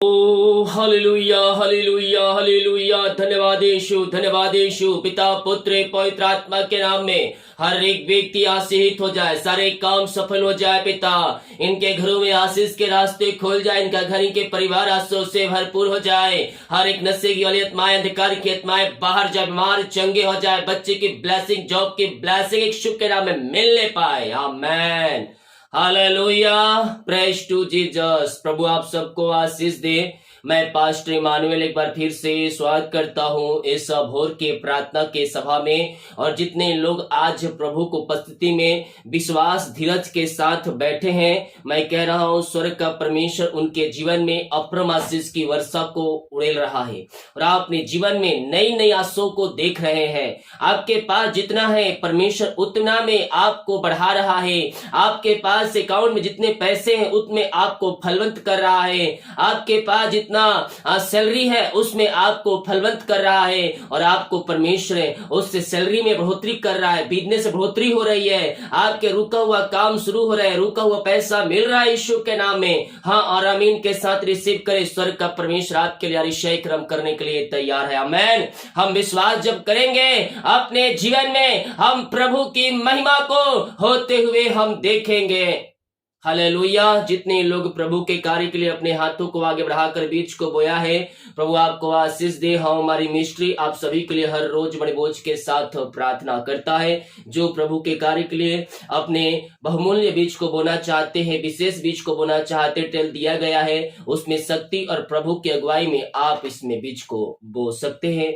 ओ hallelujah hallelujah hallelujah. धन्यवाद यीशु। पिता पुत्र पवित्र आत्मा के नाम में हर एक व्यक्ति आशीषित हो जाए, सारे काम सफल हो जाए पिता। इनके घरों में आशीष के रास्ते खोल जाए, इनका घर इनके परिवार आशीषों से भरपूर हो जाए। हर एक नशे की वाली आत्माएं, अंधकार की आत्माएं बाहर जाए, बीमार चंगे हो जाए, बच्चे की ब्लेसिंग, जॉब की ब्लेसिंग एक शुभ के नाम में मिलने पाए। Amen hallelujah. Praise to Jesus. प्रभु आप सबको आशीष दे। मैं पास्टर इमानुएल एक बार फिर से स्वागत करता हूं इस भोर के प्रार्थना के सभा में। और जितने लोग आज प्रभु को उपस्थिति में विश्वास धीरज के साथ बैठे हैं, मैं कह रहा हूं स्वर्ग का परमेश्वर उनके जीवन में अपरम आशीष की वर्षा को उड़ेल रहा है और आप अपने जीवन में नई नई आशाओं को देख रहे हैं। आपके पास जितना है परमेश्वर उतना में आपको बढ़ा रहा है। आपके पास अकाउंट में जितने पैसे हैं उतने आपको फलवंत कर रहा है। आपके पास जितना सैलरी है उसमें आपको फलवंत कर रहा है और आपको परमेश्वर उससे सैलरी में बढ़ोतरी कर रहा है। बिजनेस से बढ़ोतरी हो रही है, आपके रुका हुआ काम शुरू हो रहा है, रुका हुआ पैसा मिल रहा है यीशु के नाम में। हाँ, और आमीन के साथ रिसीव करें। स्वर्ग का परमेश्वर आपके लिए अतिशय क्रम करने के लिए तैयार है। आमेन। हम विश्वास जब करेंगे अपने जीवन में, हम प्रभु की महिमा को होते हुए हम देखेंगे। हालेलुया। जितने लोग प्रभु के कार्य के लिए अपने हाथों को आगे बढ़ाकर बीज को बोया है, प्रभु आपको आशीष दे। हम हमारी मिनिस्ट्री आप सभी के लिए हर रोज बड़े बोझ के साथ प्रार्थना करता है। जो प्रभु के कार्य के लिए अपने बहुमूल्य बीज को बोना चाहते हैं, विशेष बीज को बोना चाहते, टेल दिया गया है, उसमें शक्ति और प्रभु की अगुवाई में आप इसमें बीज को बो सकते हैं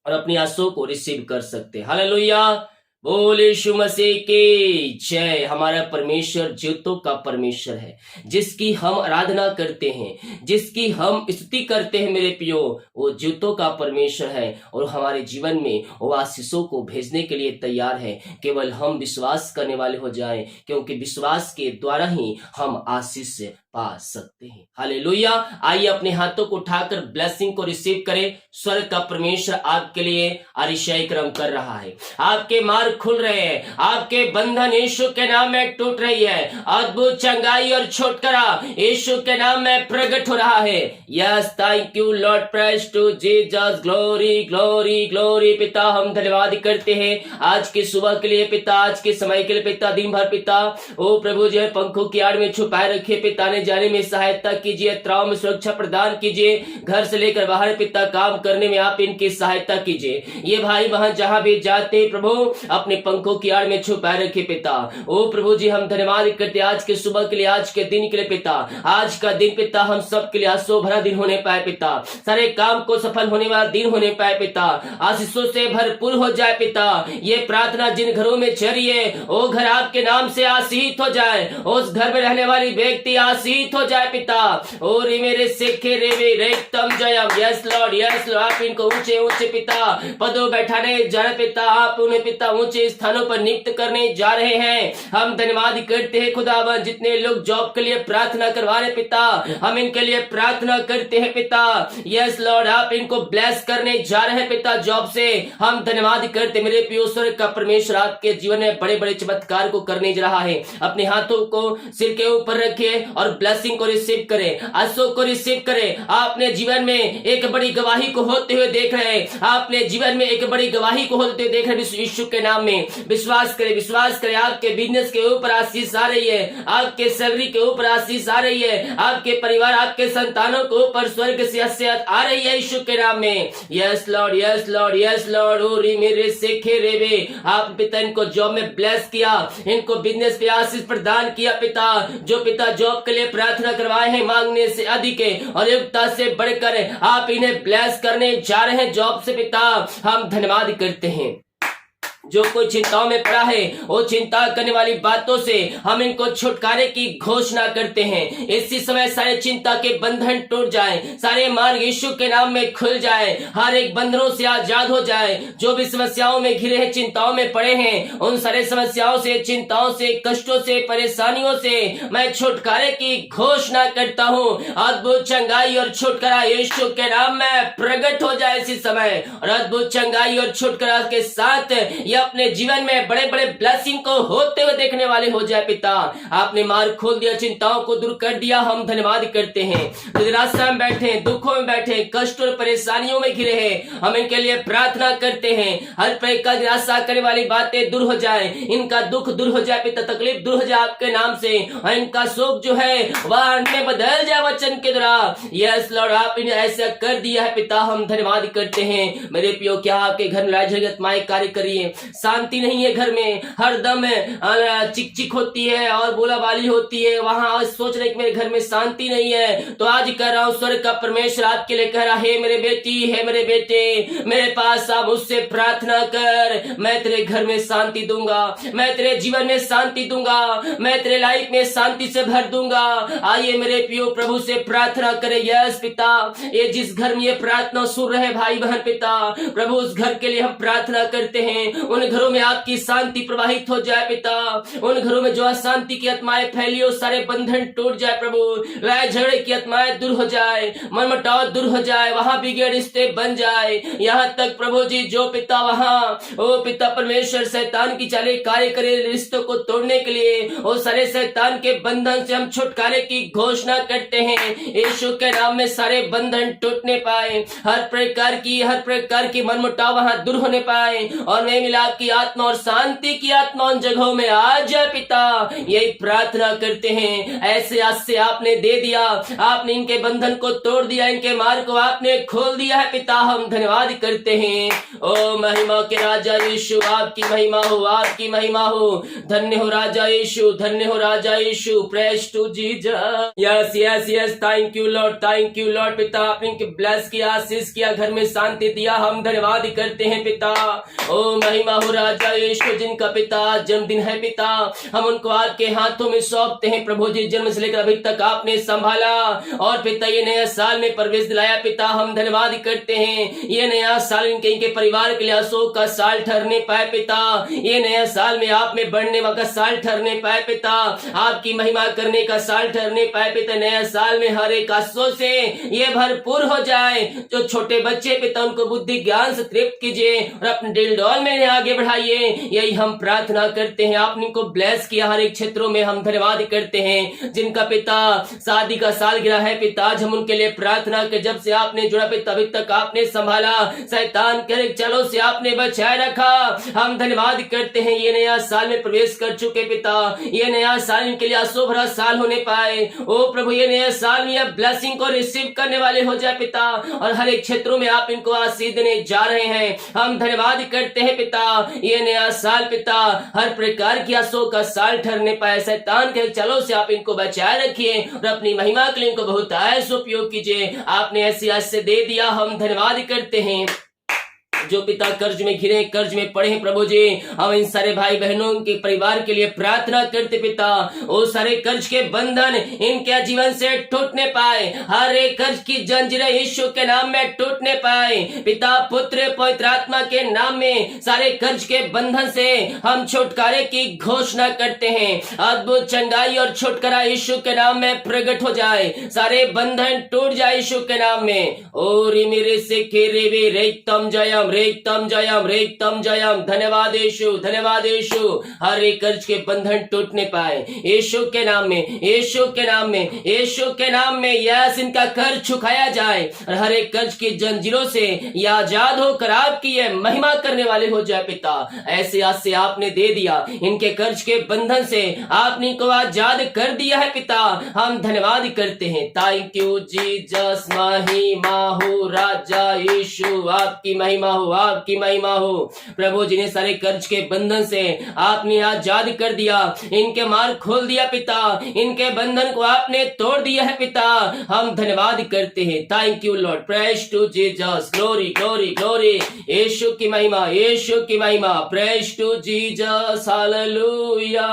और अपनी आशाओं को रिसीव कर सकते हैं। हालेलुया। बोले यीशु मसीह की जय। हमारा परमेश्वर जीवतों का परमेश्वर है, जिसकी हम आराधना करते हैं, जिसकी हम स्तुति करते हैं मेरे प्रियो, वो जीवतों का परमेश्वर है और हमारे जीवन में वो आशीषों को भेजने के लिए तैयार है। केवल हम विश्वास करने वाले हो जाएं, क्योंकि विश्वास के द्वारा ही हम आशीष पा सकते हैं। हालेलुया। आइए अपने हाथों को उठाकर ब्लेसिंग को रिसीव करें। स्वर्ग का परमेश्वर आपके लिए अतिशय क्रम कर रहा है। आपके मार्ग खुल रहे हैं, आपके बंधन यीशु के नाम में टूट रही है। अद्भुत चंगाई और छुटकारा यीशु के नाम में प्रकट हो रहा है। Yes, thank you Lord. Praise to Jesus. Glory glory glory. पिता हम धन्यवाद करते हैं आज की सुबह के लिए पिता, आज के समय के लिए पिता, दिन भर पिता ओ प्रभु जो है पंखों की आड़ में छुपाए रखिए पिता, ने जाने में सहायता कीजिए, त्राव में सुरक्षा प्रदान कीजिए, घर से लेकर बाहर पिता काम करने में आप इनकी सहायता कीजिए। ये भाई वहां जहां भी जाते प्रभु अपने पंखों की आड़ में छुपाए रखिए पिता। ओ प्रभु जी हम धन्यवाद करते आज के सुबह के लिए, आज के दिन के लिए पिता। आज का दिन पिता हम सब के लिए आशीषों भरा दिन होने पाए पिता, सारे काम को सफल होने वाला दिन होने पाए पिता, आशीषों से भरपूर हो जाए पिता। ये प्रार्थना जिन घरों में चल रही है वो घर आपके नाम से आशीषित हो जाए, उस घर में रहने वाली व्यक्ति आशीषित हो जाए पिता। और मेरे सेखे रेवे रेतम जयम। Yes Lord, yes Lord. आप इनको ऊंचे ऊंचे पिता पदों बैठाने जा रहे पिता, आप उन्हें पिता ऊंचे स्थानों पर नियुक्त करने जा रहे हैं। हम धन्यवाद करते हैं खुदावन। जितने लोग जॉब के लिए प्रार्थना करवा रहे पिता, हम इनके लिए प्रार्थना करते हैं पिता। यस लॉर्ड, आप इनको ब्लेस करने जा रहे हैं पिता जॉब से। हम धन्यवाद करते मेरे प्रिय स्वर्ग का परमेश्वर आपके जीवन में बड़े बड़े चमत्कार को करने जा रहा है। अपने हाथों को सिर के ऊपर रखिए और ब्लेसिंग को रिसीव करें, आशीषों को रिसीव करें। आपने जीवन में एक बड़ी गवाही को होते हुए देख रहे हैं, आपने जीवन में एक बड़ी गवाही को होते हुए देख रहे हैं। यीशु के नाम में विश्वास करें, विश्वास करें। आपके बिजनेस के ऊपर आशीष आ रही है, आपके सैलरी के ऊपर आशीष आ रही है, आपके परिवार, आपके संतानों के ऊपर स्वर्ग से आशीष आ रही है यीशु के नाम में। Yes Lord, yes Lord, yes Lord. और मेरे सेखे रेवे आप पिता इनको जॉब में ब्लेस किया, इनको बिजनेस पे आशीष प्रदान किया पिता। जो पिता जॉब के लिए प्रार्थना करवाए हैं मांगने से अधिक है और योग्यता से बढ़कर आप इन्हें ब्लेस करने जा रहे हैं जॉब से पिता। हम धन्यवाद करते हैं। जो कोई चिंताओं में पड़ा है वो चिंता करने वाली बातों से हम इनको छुटकारे की घोषणा करते हैं। इसी समय सारे चिंता के बंधन टूट जाए, सारे मार्ग यीशु के नाम में खुल जाए, हर एक बंधनों से आजाद हो जाए। जो भी समस्याओं में घिरे हैं, चिंताओं में पड़े हैं, उन सारे समस्याओं से, चिंताओं से, कष्टों से, परेशानियों से मैं छुटकारे की घोषणा करता हूँ। अद्भुत चंगाई और छुटकारा यीशु के नाम में प्रकट हो जाए इसी समय। और अद्भुत चंगाई और छुटकारा के साथ यह अपने जीवन में बड़े बड़े ब्लेसिंग को होते हुए देखने वाले हो जाए पिता। आपने मार्ग खोल दिया, चिंताओं को दूर कर दिया, हम धन्यवाद करते हैं। जो निराशा में बैठे, दुखों में बैठे, कष्ट और परेशानियों में घिरे हैं, हम इनके लिए प्रार्थना करते हैं। हर प्रकार की निराशा करने वाली बातें दूर हो जाए, इनका दुख दूर हो जाए पिता, तकलीफ दूर हो जाए आपके नाम से, और इनका शोक जो है वह में बदल जाए वचन के द्वारा। यस लॉर्ड, आपने ऐसा कर दिया है पिता, हम धन्यवाद करते हैं। मेरे प्रियो, क्या आपके घर में लड़ाई आत्माएं कार्य करिए, शांति नहीं है घर में, हर दम चिक चिक होती है और बोलाबाली होती है, वहां सोच रहे कि मेरे घर में शांति नहीं है, तो आज कह रहा हूं स्वर्ग का परमेश्वर आपके लिए कह रहा है, मेरे बेटी है, मेरे बेटे, मेरे पास आप मुझसे प्रार्थना कर, मैं तेरे घर में शांति दूंगा, मैं तेरे जीवन में शांति दूंगा, मैं तेरे लाइफ में शांति से भर दूंगा। आइए मेरे प्रियो, प्रभु से प्रार्थना करें। यस पिता, ये जिस घर में ये प्रार्थना सुन रहे भाई बहन पिता, प्रभु उस घर के लिए हम प्रार्थना करते हैं, उन घरों में आपकी शांति प्रवाहित हो जाए पिता, उन घरों में जो अशांति की आत्माएं फैली हो सारे बंधन टूट जाए प्रभु, लड़ाई झगड़े की आत्माएं दूर हो जाए, मनमुटाव दूर हो जाए, वहां बिगड़े रिश्ते बन जाए, यहाँ तक प्रभु जी जो पिता वहां ओ पिता परमेश्वर शैतान की चाले कार्य करे रिश्तों को तोड़ने के लिए, वो सारे शैतान के बंधन से हम छुटकारे की घोषणा करते हैं। यीशु के नाम में सारे बंधन टूटने पाए, हर प्रकार की मनमुटाव वहां दूर होने पाए, और मेल मिलाप की आत्मा और शांति की आत्मा उन जगहों में आ जाए पिता, यही प्रार्थना करते हैं। ऐसे आज से आपने दे दिया, आपने इनके बंधन को तोड़ दिया, इनके मार्ग को आपने खोल दिया है पिता, हम धन्यवाद करते हैं। ओ महिमा के राजा यीशु, आपकी महिमा हो, आपकी महिमा हो, धन्य हो राजा यीशु, धन्य हो राजा यीशु, praise to Jesus. Yes yes yes, thank you Lord, thank you Lord पिता, आपने ब्लेस किया, आशीष किया, घर में शांति दिया, हम धन्यवाद करते हैं पिता। ओ महिमा हो राजा यीशु, जिनका पिता जन्मदिन है पिता, हम उनको आपके हाथों में सौंपते हैं प्रभु जी। जन्म से लेकर अभी तक आपने संभाला, और पिता ये नया साल में प्रवेश दिलाया पिता, हम धन्यवाद करते हैं। ये नया साल इनके परिवार के लिए अशोक का साल ठहरने पाए पिता, ये नया साल में आप में बढ़ने का साल ठहरने पाए पिता, आपकी महिमा करने का साल ठहरने पाए पिता। नया साल में हर एक आशों से ये भरपूर हो जाए। जो छोटे बच्चे पिता, उनको बुद्धि ज्ञान से तृप्त कीजिए और अपने दिल डोल में इन्हें आगे बढ़ाइए, यही हम प्रार्थना करते हैं। आपने इनको ब्लेस किया हर एक क्षेत्रों में, हम धन्यवाद करते हैं। जिनका पिता शादी का साल गिरा है पिता, आज हम उनके लिए प्रार्थना कर, जब से आपने जुड़ा पिता अभी तक आपने संभाला, शैतान के चलो से आपने बचाए रखा, हम धन्यवाद करते हैं। ये नया साल में प्रवेश कर चुके पिता, ये नया साल इनके लिए आशो भरा साल होने पाए। ओ प्रभु, ये नया साल में ब्लेसिंग को रिसीव करने वाले हो जाए पिता, और हर एक क्षेत्रों में आप इनको आशीष देने जा रहे हैं, हम धन्यवाद करते हैं पिता। ये नया साल पिता हर प्रकार की आशो का साल ठहरने पाए, शैतान के चलो से आप इनको बचाए रखिए और अपनी महिमा के लिए इनको बहुत ऐसा उपयोग कीजिए। आपने ऐसी आज से दे दिया, हम धन्यवाद करते हैं। जो पिता कर्ज में घिरे, कर्ज में पड़े हैं प्रभु जी, हम इन सारे भाई बहनों के परिवार के लिए प्रार्थना करते पिता, वो सारे कर्ज के बंधन इनके जीवन से टूटने पाए, हर एक कर्ज की जंजीरें यीशु के नाम में टूटने पाए पिता, पुत्र पवित्र आत्मा के नाम में सारे कर्ज के बंधन से हम छुटकारे की घोषणा करते हैं। अद्भुत चंगाई और छुटकारा यीशु के नाम में प्रकट हो जाए, सारे बंधन टूट जाए यीशु के नाम में। और मेरे से खेरे रेतम जयम रेतम जयम रेतम जयम, धन्यवाद यीशु, धन्यवाद यीशु। हर एक कर्ज के बंधन टूटने पाए यीशु के नाम में, यीशु के नाम में, यीशु के नाम में। यस, इनका कर्ज चुकाया जाए और हर एक कर्ज की जंजीरों से ये आजाद होकर आपकी ये महिमा करने वाले हो जाए पिता। ऐसे आज से आपने दे दिया, इनके कर्ज के बंधन से आपने इनको आजाद कर दिया है पिता, हम धन्यवाद करते हैं। थैंक यू जीसस, महिमा हो राजा यीशु, आपकी महिमा हो, आपकी महिमा हो। प्रभु जी ने सारे कर्ज के बंधन से आपने आजाद कर दिया, इनके मार्ग खोल दिया पिता, इनके बंधन को आपने तोड़ दिया है पिता, हम धन्यवाद करते हैं। Thank you Lord, praise to Jesus, glory glory glory, यीशु की महिमा, यीशु की महिमा, प्रेज टू जीसस, हालेलुया।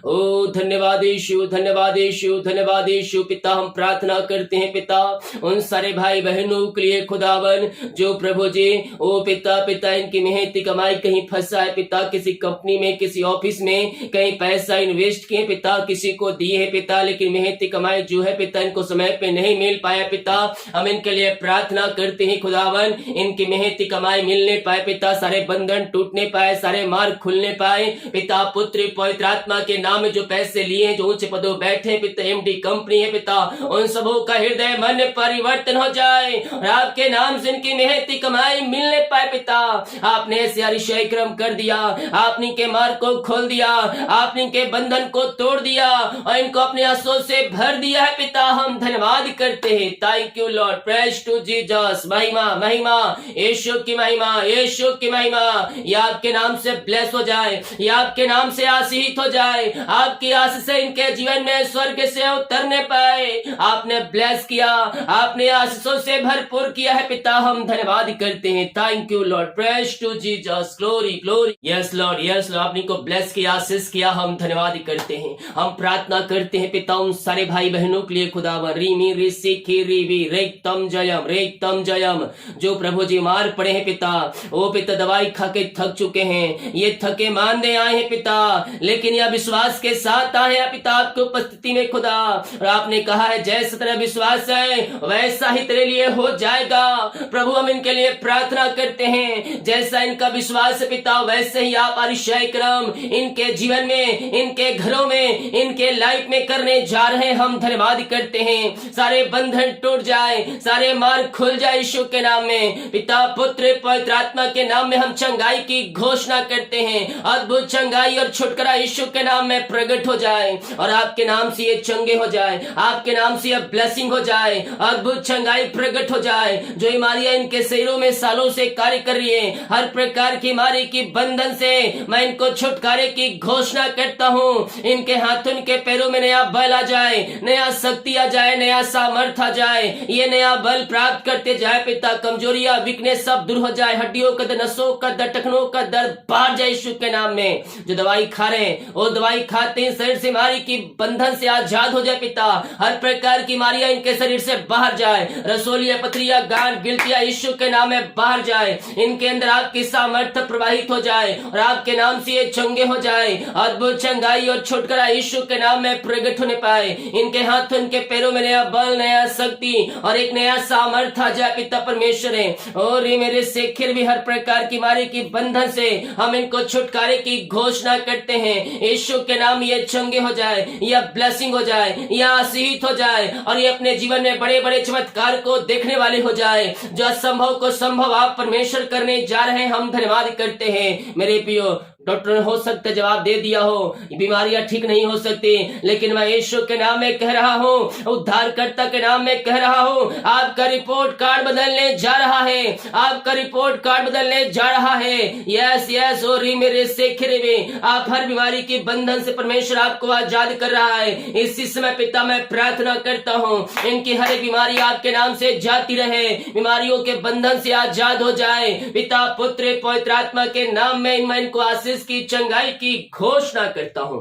ओ धन्यवाद यीशु, धन्यवाद यीशु, धन्यवाद यीशु। पिता हम प्रार्थना करते हैं पिता, उन सारे भाई बहनों के लिए खुदावन जो प्रभु जी ओ पिता पिता इनकी मेहनती कमाई कहीं फंसा है पिता, किसी कंपनी में, किसी ऑफिस में कहीं पैसा इन्वेस्ट किए पिता, किसी को दिए है पिता, लेकिन मेहनती कमाई जो है पिता इनको समय पे नहीं मिल पाया पिता। हम इनके लिए प्रार्थना करते हैं खुदावन, इनकी मेहनती कमाई मिलने पाए पिता, सारे बंधन टूटने पाए, सारे मार्ग खुलने पाए पिता। पुत्र पवित्र आत्मा के नाम में जो पैसे लिए हैं, जो ऊंचे पदों बैठे पिता, एमडी कंपनी है पिता, उन सबों का हृदय मन परिवर्तन हो जाए और आपके नाम से इनकी मेहनती कमाई मिलने पाए पिता। आपने ऐसे अतिशय क्रम कर दिया, आपने के मार्ग को खोल दिया, आपने के बंधन को तोड़ दिया और इनको अपने आंसुओं से भर दिया है पिता। हम धन्यवाद करते हैं। Thank you Lord, praise to Jesus. महिमा महिमा यीशु की महिमा, यीशु की महिमा। ये आपके नाम से ब्लेस हो जाए, ये आपके नाम से आशीषित हो जाए, आपकी आशीष से इनके जीवन में स्वर्ग से उतरने पाए। आपने ब्लेस किया, आपने आशीषों से भरपूर किया है पिता, हम धन्यवाद करते हैं। Thank you Lord, praise to Jesus, glory glory. Yes Lord, yes Lord, आपने को ब्लेस किया, आशीष किया, हम धन्यवाद करते हैं। हम प्रार्थना करते हैं पिता उन सारे भाई बहनों के लिए खुदावन, रीमी ऋषि की रीवी रेतम जयम, जो प्रभु जी मार पड़े हैं पिता, ओ पिता दवाई खा के थक चुके हैं, ये थके मानने आए हैं पिता, लेकिन यह विश्वास के साथ आए हैं पिता आपकी उपस्थिति में खुदा। और आपने कहा है जैसा तेरा विश्वास है वैसा ही तेरे लिए हो जाएगा। प्रभु हम इनके लिए प्रार्थना करते हैं, जैसा इनका विश्वास है पिता वैसे ही आप अतिशय क्रम इनके जीवन में, इनके घरों में, इनके लाइफ में करने जा रहे हैं। हम धन्यवाद करते हैं, सारे बंधन टूट जाए, सारे मार्ग खुल जाए यीशु के नाम में पिता, पुत्र पवित्र आत्मा के नाम में हम चंगाई की घोषणा करते हैं। अद्भुत चंगाई और छुटकारा यीशु के नाम में प्रकट हो जाए और आपके नाम से ये चंगे हो जाए, आपके नाम से ये ब्लेसिंग हो जाए, अद्भुत चंगाई प्रकट हो जाए। जो बीमारियां इनके शरीरों में सालों से कार्य कर रही है, हर प्रकार की बीमारी की बंधन से मैं इनको छुटकारे की घोषणा करता हूँ। इनके हाथों के पैरों में नया बल आ जाए, नया शक्ति आ जाए, नया सामर्थ आ जाए, ये नया बल प्राप्त करते जाए पिता। कमजोरियां वीकनेस सब दूर हो जाए, हड्डियों का दर्द, नसों का दर्द, टखनों का दर्द बाहर जाए यीशु के नाम में। जो दवाई खा रहे हैं वो दवाई खाते हैं शरीर से बीमारी की बंधन से आजाद हो जाए पिता। हर प्रकार की बीमारियां इनके शरीर से बाहर जाए, रसोलियां, पथरियां, गांठ, गिल्टियां यीशु के नाम में बाहर जाए। इनके अंदर आपकी सामर्थ्य प्रवाहित हो जाए और आपके नाम से ये चंगे हो जाए। अद्भुत चंगाई और छुटकारा यीशु के नाम में प्रकट होने पाए। इनके हाथों, इनके पैरों में नया बल, नया शक्ति और एक नया सामर्थ्य आ जाए पिता परमेश्वर है। और ये मेरे शेखर भी हर प्रकार की बीमारी की बंधन से हम इनको छुटकारे की घोषणा करते हैं यीशु के नाम। ये चंगे हो जाए, यह ब्लेसिंग हो जाए, यह आशीषित हो जाए और ये अपने जीवन में बड़े बड़े चमत्कार को देखने वाले हो जाए। जो असंभव को संभव आप परमेश्वर करने जा रहे हैं, हम धन्यवाद करते हैं। मेरे प्रियो, डॉक्टर ने हो सकता है जवाब दे दिया हो, बीमारियां ठीक नहीं हो सकती, लेकिन मैं यीशु के नाम में कह रहा हूँ, उद्धारकर्ता के नाम में कह रहा हूँ, आपका रिपोर्ट कार्ड बदलने जा रहा है, आपका रिपोर्ट कार्ड बदलने जा रहा है। यस यस, और मेरे शेखरे में आप हर बीमारी की बंधन से परमेश्वर आपको आजाद कर रहा है। इसी समय पिता मैं प्रार्थना करता हूँ, इनकी हर एक बीमारी आपके नाम से जाती रहे, बीमारियों के बंधन से आजाद हो जाए पिता, पुत्र पवित्र आत्मा के नाम में मैं इनको की चंगाई की घोषणा करता हूं।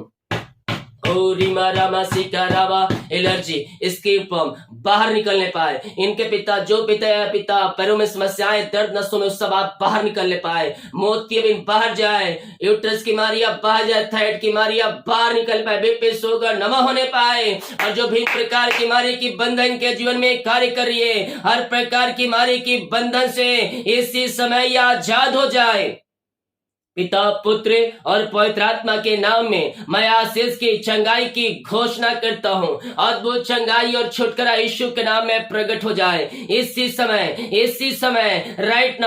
एलर्जी, स्किन पम्प बाहर निकलने पाए इनके पिता। जो पिता पैरों में समस्याएं, दर्द, नसों में सब आप बाहर निकलने पाए। मोतियाबिंद बाहर जाए, यूट्रस की बीमारियां बाहर जाए, थायराइड की बीमारियां बाहर निकल पाए, बीपी शुगर नमा होने पाए। और जो भी प्रकार की बीमारी की बंधन के जीवन में कार्य कर रही है, हर प्रकार की बीमारी की बंधन से इसी समय आजाद हो जाए पिता, पुत्र और पवित्र आत्मा के नाम में मैं आशीष की चंगाई की घोषणा करता हूँ। अद्भुत चंगाई और छुटकारा यीशु के नाम में प्रकट हो जाए इसी समय राइट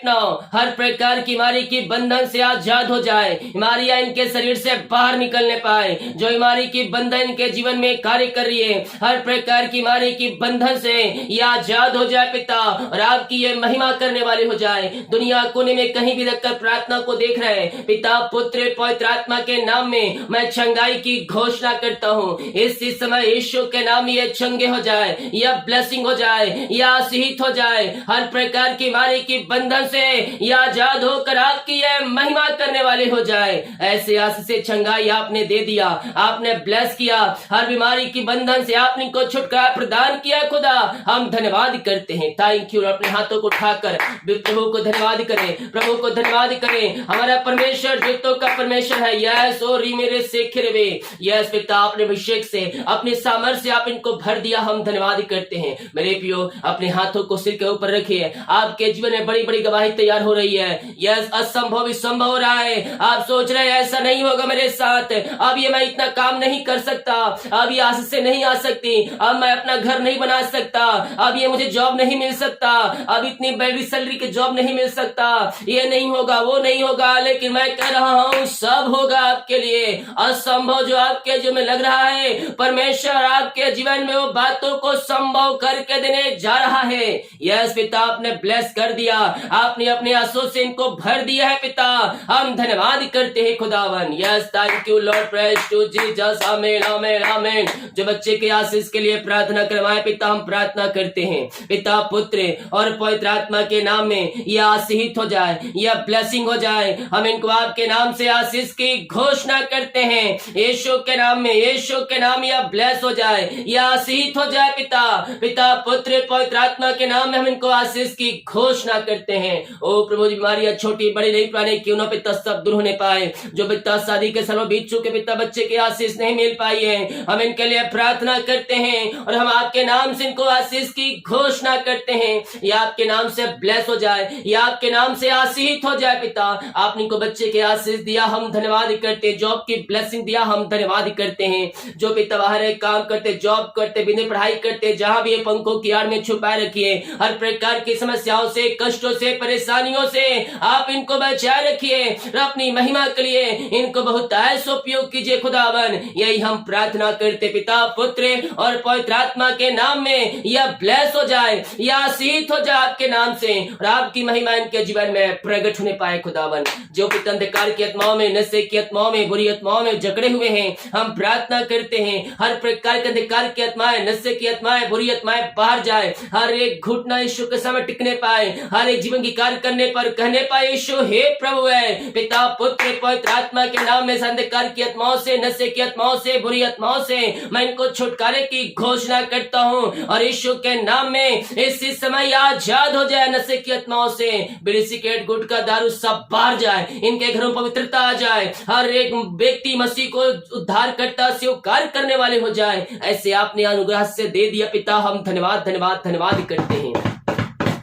नाउ हर प्रकार की बीमारी की बंधन से आजाद हो जाए। बीमारियां इनके शरीर से बाहर निकलने पाए। जो बीमारी की बंधन इनके जीवन में कार्य कर रही है, हर प्रकार की बीमारी की बंधन से ये आजाद हो जाए पिता, और आपकी ये महिमा करने वाले हो जाए। दुनिया कोने में कहीं भी रखकर प्रार्थना को देख रहे हैं, पिता पुत्र पवित्र आत्मा के नाम में मैं चंगाई की घोषणा करता हूँ। इसी समय यीशु के नाम में ये चंगे हो जाए, या ब्लेसिंग हो जाए, या आशीषित हो जाए। हर प्रकार की बीमारी की बंधन से या आजाद होकर आपकी यह महिमा करने वाले हो जाए। ऐसे आशीष से चंगाई आपने दे दिया, आपने ब्लेस किया, हर बीमारी की बंधन से आपने को छुटकारा प्रदान किया। खुदा हम धन्यवाद करते हैं, थैंक यू। अपने हाथों को उठाकर प्रभु को धन्यवाद करें, प्रभु को धन्यवाद करें। हमारा परमेश्वर जीतों का परमेश्वर है। यस ओ री मेरे शेखर वे, यस पिता अपने अभिषेक से अपने सामर्थ्य से आप इनको भर दिया, हम धन्यवाद करते हैं। मेरे प्रियो अपने हाथों को सिर के ऊपर रखिए, आपके जीवन में बड़ी बड़ी गवाही तैयार हो रही है। यस असंभव भी संभव हो रहा है। आप सोच रहे हैं ऐसा नहीं होगा मेरे साथ, अब ये मैं इतना काम नहीं कर सकता, अब ये आशीष से नहीं आ सकती, अब मैं अपना घर नहीं बना सकता, अब ये मुझे जॉब नहीं मिल सकता, अब इतनी बड़ी सैलरी की जॉब नहीं मिल सकता, ये नहीं होगा वो नहीं होगा। लेकिन मैं कह रहा हूँ सब होगा आपके लिए। असंभव जो आपके जीवन में लग रहा है, परमेश्वर आपके जीवन में वो बातों को संभव करके देने जा रहा है। यस पिता आपने ब्लेस कर दिया, आपने अपने आंसू से इनको भर दिया है। पिता हम धन्यवाद करते हैं खुदावन। Yes thank you Lord, praise to Jesus, आमीन आमीन आमीन। जो बच्चे के आशीष के लिए प्रार्थना करवाए पिता हम प्रार्थना करते हैं, पिता पुत्र और पवित्र आत्मा के नाम में यह आशीषित हो जाए, यह ब्लेसिंग हो जाए। हम इनको आपके नाम से आशीष की घोषणा करते हैं, यीशु के नाम में, यीशु के नाम यह ब्लेस हो जाए, यह आशीषित हो जाए। पिता पिता पुत्र पवित्र आत्मा के नाम में हम इनको आशीष की घोषणा करते हैं। ओ प्रभु जी बीमारियां छोटी बड़ी नहीं पुरानी क्यों ना पिता सब दूर होने पाए। जो पिता शादी के सालों बीत चुके पिता बच्चे के आशीष नहीं मिल पाई है, हम इनके लिए प्रार्थना करते हैं और हम आपके नाम से इनको आशीष की घोषणा करते हैं। या आपके नाम से ब्लेस हो जाए, या आपके नाम से आशीषित हो जाए। पिता आपने को बच्चे के आशीष दिया, हम धन्यवाद करते हैं। जॉब की ब्लेसिंग दिया, हम धन्यवाद करते हैं। जो पिता बाहर काम करते, जॉब करते, बिना पढ़ाई करते, जहां भी ये पंखों की आड़ में छुपाए रखिए, हर प्रकार की समस्याओं से, कष्टों से, परेशानियों से आप इनको बचाए रखिए। अपनी महिमा के लिए इनको बहुत ऐसा उपयोग कीजिए खुदावन। यही हम प्रार्थना करते पिता पुत्र और पवित्र आत्मा के नाम में। यह ब्लेस हो जाए, यह आशीषित हो जाए आपके नाम से, और आपकी महिमा इनके जीवन में प्रकट होने पाए खुदावन। जो पिता अंधकार की आत्माओं में, नशे की आत्माओं में, बुरी आत्माओं में जकड़े हुए हैं, हम प्रार्थना करते हैं हर प्रकार के अंधकार की आत्माएं, नशे की आत्माएं, बुरी आत्माएं बाहर जाए। हर एक घुटना यीशु के सामने टिकने पाए, हर एक जीवन की कार्य करने पर कहने पाए यीशु हे प्रभु है। पिता पुत्र पवित्र आत्मा के नाम में अंधकार की आत्माओं से, नशे की आत्माओं से, बुरी आत्माओं से मैं इनको छुटकारे की घोषणा करता हूँ, और यीशु के नाम में इसी समय आजाद हो जाए। नशे की आत्माओं से, बीड़ी सिगरेट गुटखा दारू सब बाहर जाए, इनके घरों में पवित्रता आ जाए। हर एक व्यक्ति मसीह को उद्धार करता स्वीकार करने वाले हो जाए। ऐसे आपने अनुग्रह से दे दिया पिता, हम धन्यवाद धन्यवाद धन्यवाद करते हैं।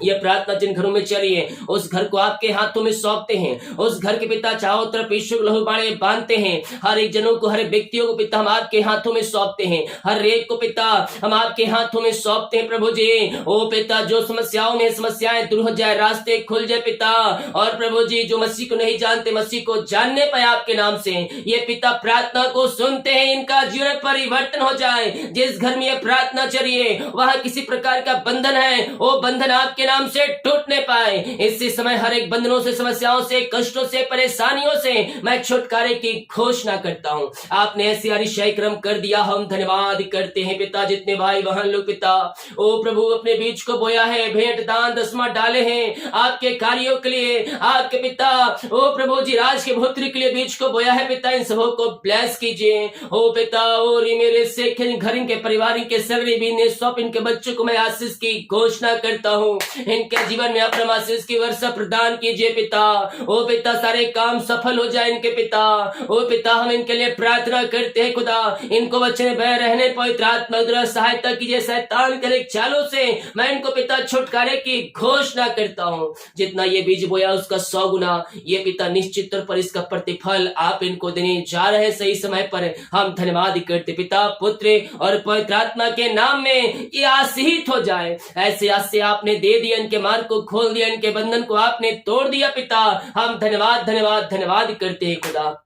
यह प्रार्थना जिन घरों में चली है उस घर को आपके हाथों में सौंपते हैं। उस घर के पिता चारों तरफ यीशु के लहू बाड़े बांधते हैं। हर एक जनों को, हर एक व्यक्तियों को पिता हम आपके हाथों में सौंपते हैं। हर एक को पिता हम आपके हाथों में सौंपते हैं प्रभु जी। ओ पिता जो समस्याओं में समस्याएं दूर हो जाए, रास्ते खुल जाए पिता। और प्रभु जी जो मसीह को नहीं जानते मसीह को जानने पाए आपके नाम से, ये पिता प्रार्थना को सुनते हैं, इनका जीवन परिवर्तन हो जाए। जिस घर में ये प्रार्थना चलिए वहां किसी प्रकार का बंधन है, वो बंधन आपके नाम से टूटने पाए। इसी समय हर एक बंधनों से, समस्याओं से, कष्टों से, परेशानियों से मैं छुटकारे की घोषणा करता हूं। आपने ऐसी अतिशय क्रम कर दिया, हम धन्यवाद करते हैं पिता। जितने भाई बहन लोग पिता ओ प्रभु अपने बीच को बोया है, भेंट दान दसवां डाले हैं आपके कार्यों के लिए, आपके पिता ओ प्रभु जी राज के पुत्र के लिए बीच को बोया है पिता। इन सबों को ब्लेस कीजिए ओ पिता। और मेरे से घर इनके परिवार के सगरे भी सौंप, इनके बच्चों को मैं आशीष की घोषणा करता हूँ। इनके जीवन में अपना आशीष की वर्षा प्रदान कीजिए पिता। ओ पिता सारे काम सफल हो जाए इनके पिता। ओ पिता हम इनके लिए प्रार्थना करते हैं खुदा, इनको बच्चे में भय रहने पवित्र आत्मा द्वारा सहायता कीजिए। शैतान के चालों से मैं इनको पिता छुटकारे की घोषणा करता हूँ। जितना ये बीज बोया उसका 100 गुना ये पिता निश्चित तौर पर इसका प्रतिफल आप इनको देने जा रहे हैं सही समय पर। हम धन्यवाद करते पिता पुत्र और पवित्र आत्मा के नाम में ये आशीषित हो जाए। ऐसे आशीष आपने दे दिया, इनके मार्ग को खोल दिया, इनके बंधन को आपने तोड़ दिया पिता। हम धन्यवाद धन्यवाद धन्यवाद करते हैं खुदा।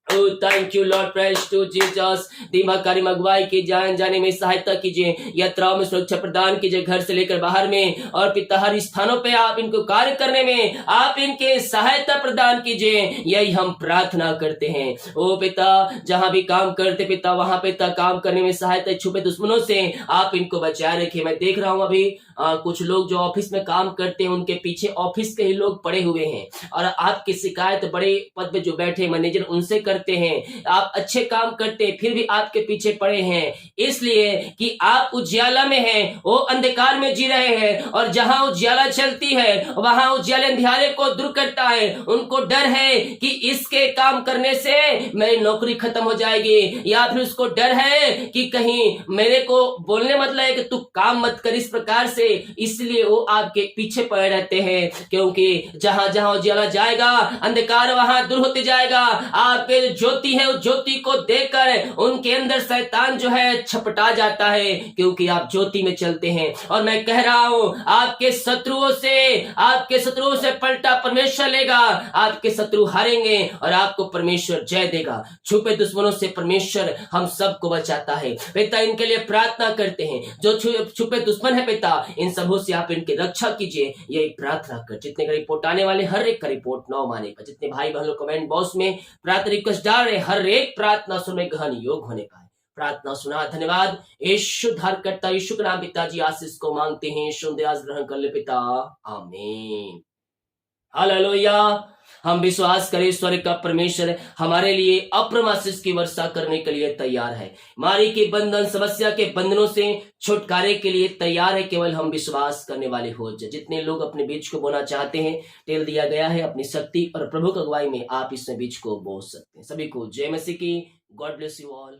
Oh, thank you, Lord. Praise to Jesus. दिमाग कार्य अगुवाई की जाने में सहायता कीजिए, यात्राओं में सुरक्षा प्रदान कीजिए, घर से लेकर बाहर में, और पिता हर स्थानों पे आप इनको कार्य करने में आप इनके सहायता प्रदान कीजिए, यही हम प्रार्थना करते हैं। ओ पिता, जहां भी काम करते पिता, वहां पिता काम करने में सहायता, छुपे दुश्मनों से आप इनको बचाए रखिए। मैं देख रहा हूं अभी कुछ लोग जो ऑफिस में काम करते हैं, उनके पीछे ऑफिस के ही लोग पड़े हुए हैं, और आपकी शिकायत बड़े पद पे जो बैठे मैनेजर उनसे करते हैं। आप अच्छे काम करते हैं, फिर भी आपके पीछे पड़े हैं, इसलिए कि आप उजियाला में हैं, वो अंधकार में जी रहे हैं, और जहां उजियाला चलती है वहां उजियाले अंधियारे को दूर करता है। उनको डर है कि इसके काम करने से मेरी नौकरी खत्म हो जाएगी, या फिर उसको डर है कि कहीं मेरे को बोलने मतलब है कि तू काम मत कर, इस प्रकार से, इसलिए वो आपके पीछे पड़े रहते हैं, क्योंकि जहां जहां उजियाला जाएगा अंधकार वहां दूर होते जाएगा। आपके जो ज्योति है उस ज्योति को देखकर उनके अंदर शैतान जो है छपटा जाता है, क्योंकि आप ज्योति में चलते हैं। और मैं कह रहा हूं, आपके शत्रुओं से पलटा परमेश्वर लेगा, आपके शत्रु हारेंगे और आपको परमेश्वर जय देगा। छुपे दुश्मनों से परमेश्वर हम सबको बचाता है। पिता, इनके लिए प्रार्थना करते हैं, जो छुपे दुश्मन है पिता, इन सबों से आप इनकी रक्षा कीजिए, यही प्रार्थना कर। जितने का रिपोर्ट आने वाले हर एक का रिपोर्ट 9 माने का, जितने भाई बहनों कमेंट बॉक्स में प्रार्थना रिक्वेस्ट डाल रहे, हर एक प्रार्थना सुनने गहन योग होने पाए। प्रार्थना सुना, धन्यवाद। यीशु धार करता, यीशु के नाम पिताजी आशीष को मांगते हैं, यीशु दयास ग्रहण कर ले पिता, आमीन। हालेलुया। हम विश्वास करें ईश्वर का परमेश्वर हमारे लिए अप्रमाशिष की वर्षा करने के लिए तैयार है, मारी के बंधन समस्या के बंधनों से छुटकारे के लिए तैयार है। केवल हम विश्वास करने वाले हो जाए। जितने लोग अपने बीज को बोना चाहते हैं, टेल दिया गया है, अपनी शक्ति और प्रभु की अगुवाई में आप इसमें बीज को बो सकते हैं। सभी को जय मसीह की। God bless you all.